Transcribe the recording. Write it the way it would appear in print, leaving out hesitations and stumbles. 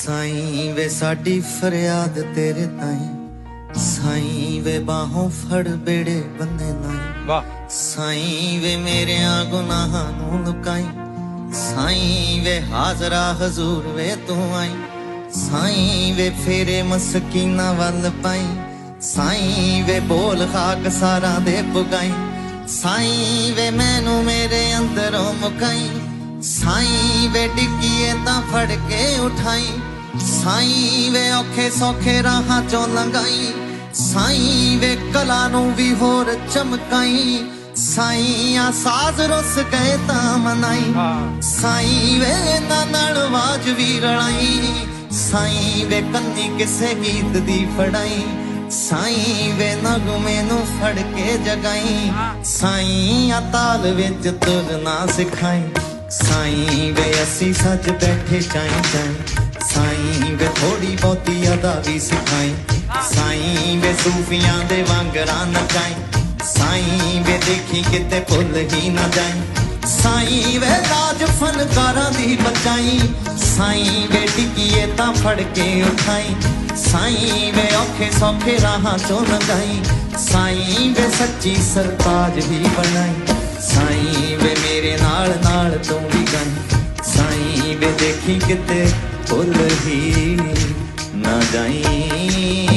साईं वे साडी फरियाद तेरे ताईं, साईं वे बाहों फड़ बेड़े बंदे नाई। साईं वे मेरे गुनाहां नूं लुकाई, साईं वे हाजरा हजूर वे तू आई। साईं वे फेरे मसकीना वल पाई, साईं वे बोल खाक सारा दे पुगाई। साईं वे मैनू मेरे अंदरों मुकाई, साईं वे डिग्गिए तां फड़ के उठाई। साईं वे औखे सौखे राहां चों लंघाई, साईं वे कला नूं भी होर चमकाई। साईं आ साज रुस गए तां मनाई, साईं वे इन्हां नाल आवाज भी रलाई। साईं वे कन्नी किसे गीत दी फड़ाई, साईं वे नगमे नूं फड़ के जगाई। साईं आ ताल विच तुरना सिखाई, साईं वे असी सज बैठे चाई चाई। साईं वे थोड़ी बहुती अदा भी सिखाई, साईं वे सूफियां दे वांगरा नचाई। साईं वे देखी किते भुल ही ना जाई, साईं वे लाज फनकारां दी बचाई। साईं वे डिग्गिए तां फड़ के उठाई, साईं वे औखे सौखे राहां चों लंघाई। साईं वे सच्ची सरताज भी बनाई, साईं वे मेरे नाल नाल तू भी गई। साईं वे देखी किते भुल ही ना जाई।